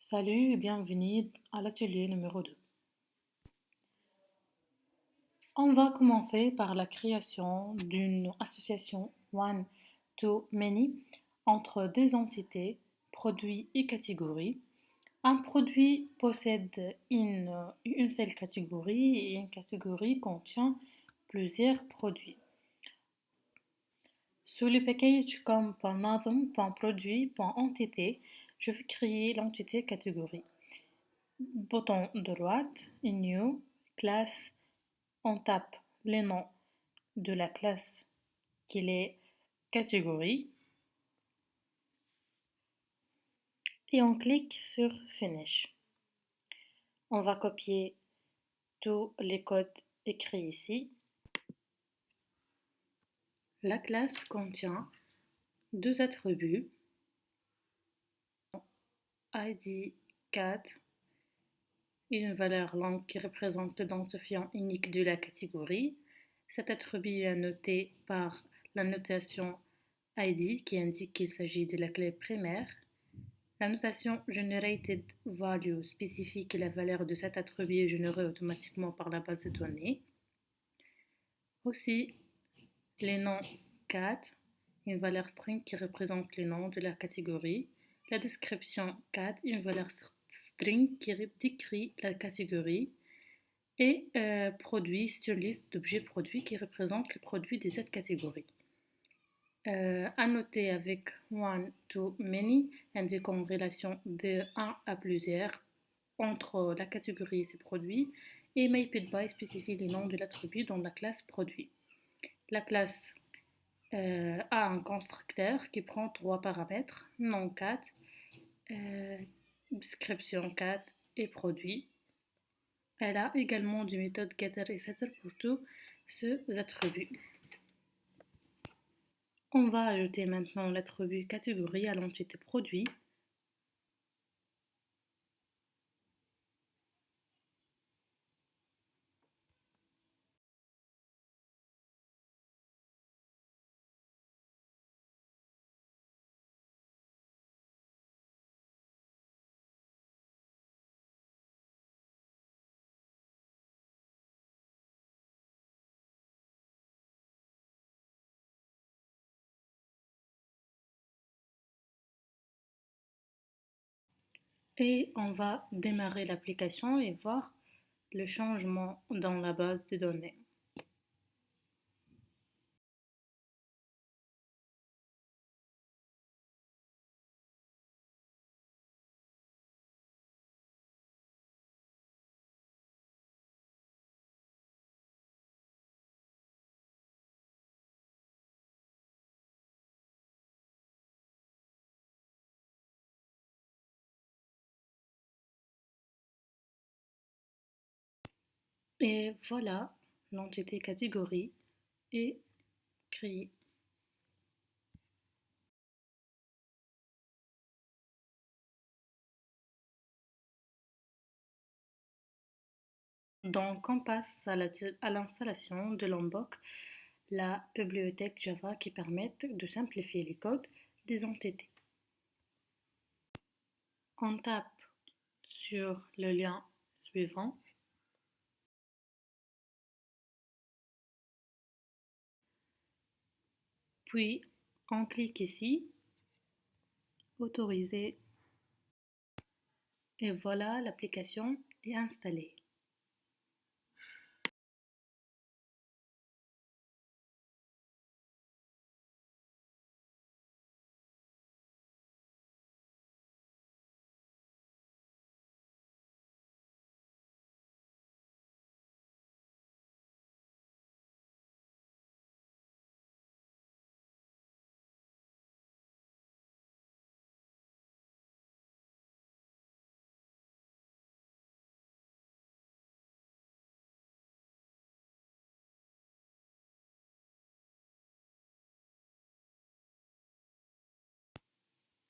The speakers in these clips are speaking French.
Salut et bienvenue à l'atelier numéro 2. On va commencer par la création d'une association one-to-many entre deux entités, produits et catégories. Un produit possède une seule catégorie et une catégorie contient plusieurs produits. Sous le package comme .name, .produit, .entité, je vais créer l'entité catégorie. Bouton droite, New, classe, on tape le nom de la classe qui est catégorie et on clique sur Finish. On va copier tous les codes écrits ici. La classe contient deux attributs, ID 4 et une valeur longue qui représente l'identifiant unique de la catégorie. Cet attribut est noté par la notation ID qui indique qu'il s'agit de la clé primaire. La notation Generated Value spécifie que la valeur de cet attribut est générée automatiquement par la base de données. Aussi, les noms cat, une valeur string qui représente le nom de la catégorie. La description cat, une valeur string qui décrit la catégorie. Et produit sur liste d'objets produits qui représente les produits de cette catégorie. Annoter avec one to many indique une relation de 1 à plusieurs entre la catégorie et ses produits, et makeItBy spécifie les noms de l'attribut dans la classe produit. La classe a un constructeur qui prend 3 paramètres, nom 4, description 4 et produit. Elle a également des méthodes getter et setter pour tous ces attributs. On va ajouter maintenant l'attribut catégorie à l'entité produit. Et on va démarrer l'application et voir le changement dans la base de données. Et voilà, l'entité catégorie est créée. Donc on passe à l'installation de Lombok, la bibliothèque Java qui permet de simplifier les codes des entités. On tape sur le lien suivant. Puis on clique ici, autoriser, et voilà, l'application est installée.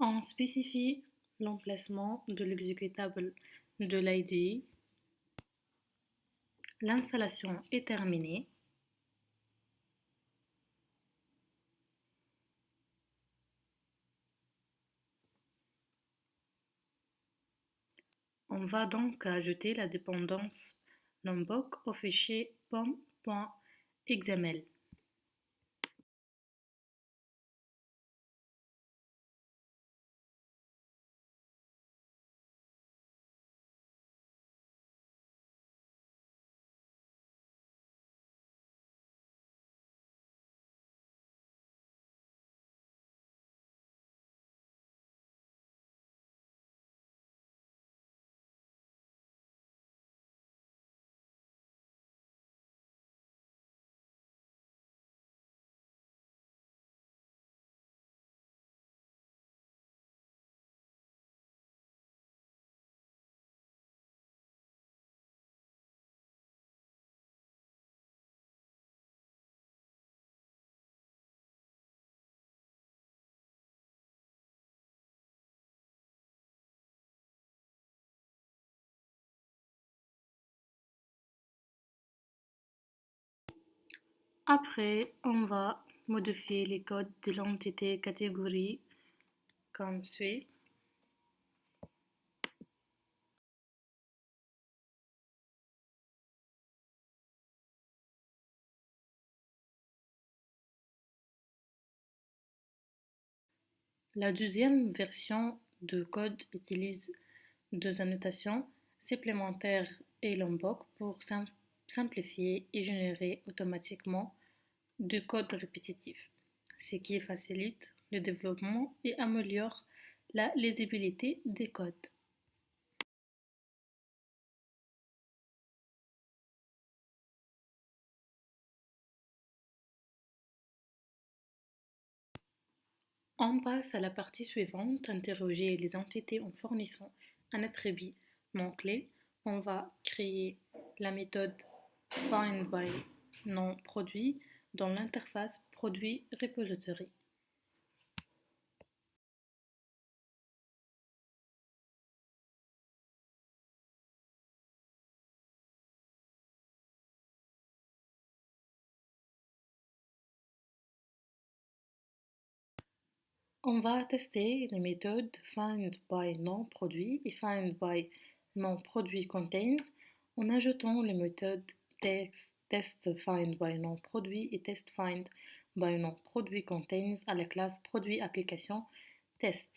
On spécifie l'emplacement de l'exécutable de l'IDE. L'installation est terminée. On va donc ajouter la dépendance Lombok au fichier pom.xml. Après, on va modifier les codes de l'entité catégorie comme suit. La deuxième version de code utilise deux annotations supplémentaires et Lombok pour simplifier et générer automatiquement du code répétitif, ce qui facilite le développement et améliore la lisibilité des codes. On passe à la partie suivante, interroger les entités en fournissant un attribut non clé. On va créer la méthode findByNomProduit dans l'interface produit repository. On va tester les méthodes findByNomProduit et findByNomProduitContains en ajoutant les méthodes testFindByNomProduit et testFindByNomProduitContains à la classe ProduitApplication test.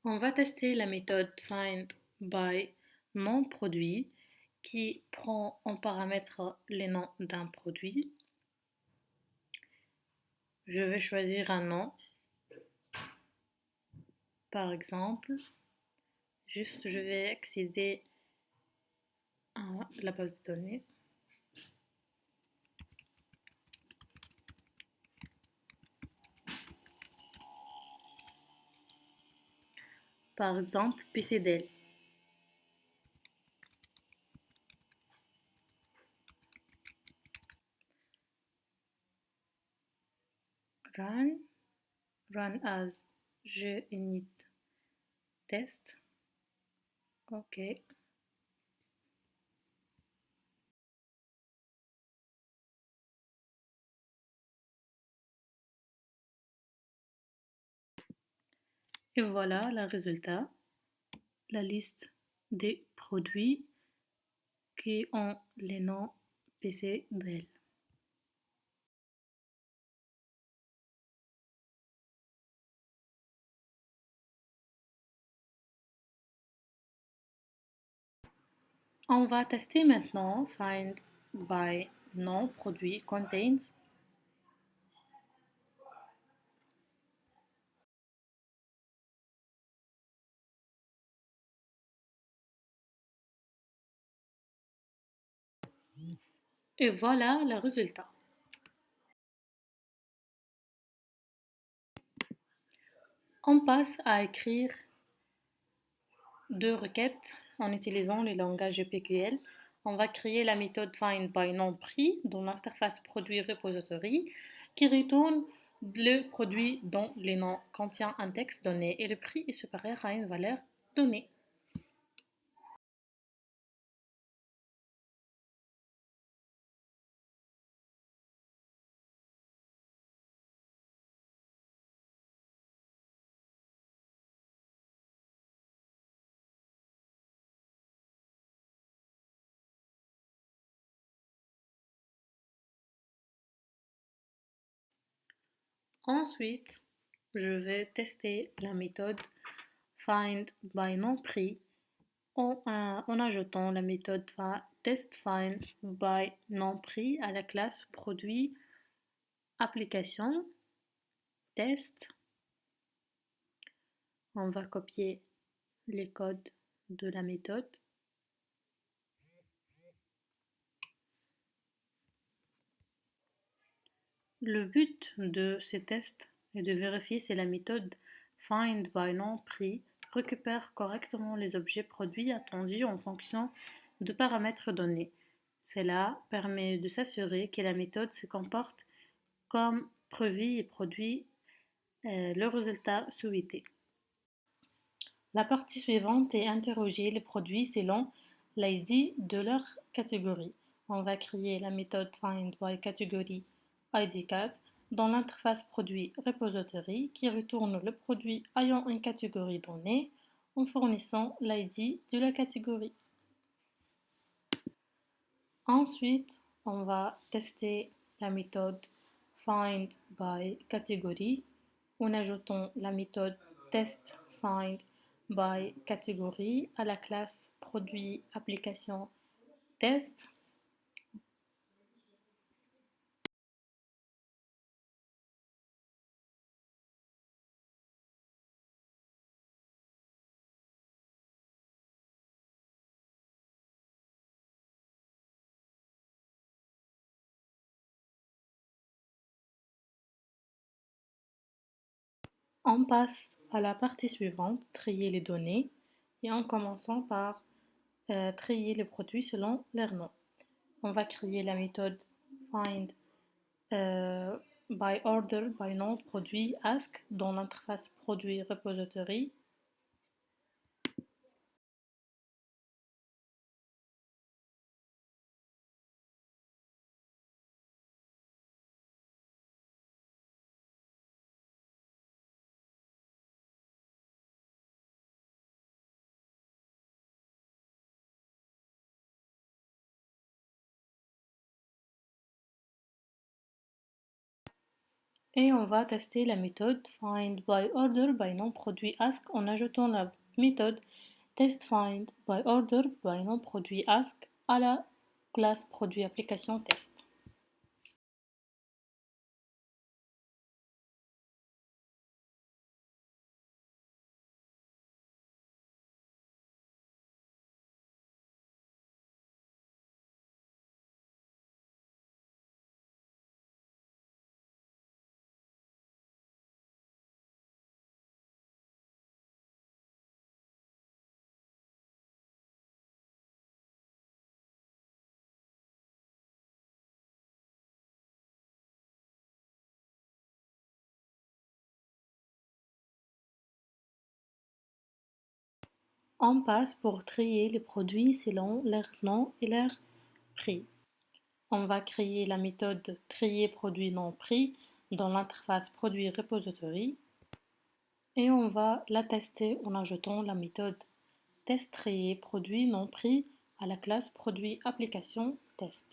On va tester la méthode findByNomProduit qui prend en paramètre les noms d'un produit. Je vais choisir un nom, par exemple. Juste, je vais accéder à la base de données. Par exemple, PCDL. Run as je init test. OK. Et voilà le résultat, la liste des produits qui ont les noms PCDL. On va tester maintenant findByNomProduitContains. Et voilà le résultat. On passe à écrire deux requêtes en utilisant le langage GPQL. On va créer la méthode find by nom-prix dans l'interface produit repository qui retourne le produit dont le nom contient un texte donné et le prix est supérieur à une valeur donnée. Ensuite, je vais tester la méthode find by nom-prix en ajoutant la méthode test find by nom-prix à la classe produit application test. On va copier les codes de la méthode. Le but de ces tests est de vérifier si la méthode find by nom-prix récupère correctement les objets produits attendus en fonction de paramètres donnés. Cela permet de s'assurer que la méthode se comporte comme prévu et produit le résultat souhaité. La partie suivante est interroger les produits selon l'ID de leur catégorie. On va créer la méthode find by category ID4 dans l'interface produit repository qui retourne le produit ayant une catégorie donnée en fournissant l'ID de la catégorie. Ensuite, on va tester la méthode find by category en ajoutant la méthode test find by category à la classe produit application test. On passe à la partie suivante, trier les données, et en commençant par trier les produits selon leur nom. On va créer la méthode find by order by nom produit ask dans l'interface produit repository. Et on va tester la méthode find by order by nom produit ask en ajoutant la méthode test find by order by nom produit ask à la classe produit application test. On passe pour trier les produits selon leur nom et leur prix. On va créer la méthode trier produit non prix dans l'interface produit repository et on va la tester en ajoutant la méthode test trier produit non prix à la classe produit application test.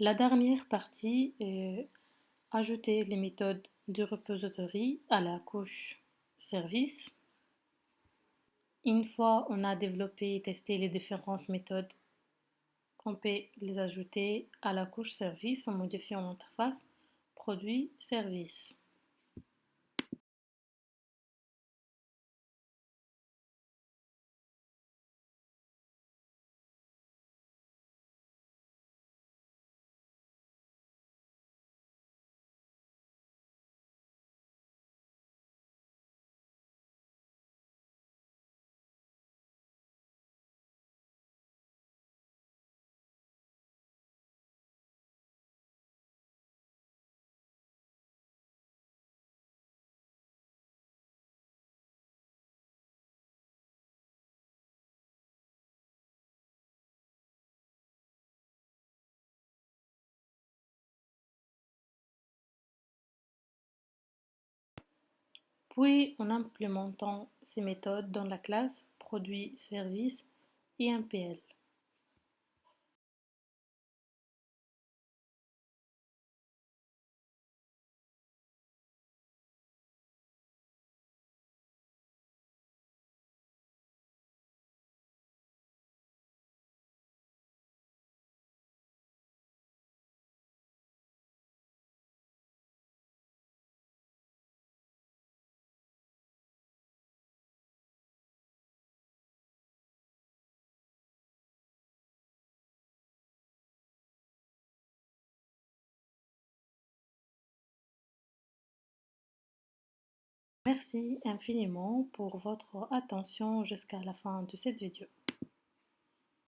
La dernière partie est ajouter les méthodes de repository à la couche service. Une fois on a développé et testé les différentes méthodes, on peut les ajouter à la couche service en modifiant l'interface produit-service. Puis, en implémentant ces méthodes dans la classe produit-service et MPL. Merci infiniment pour votre attention jusqu'à la fin de cette vidéo.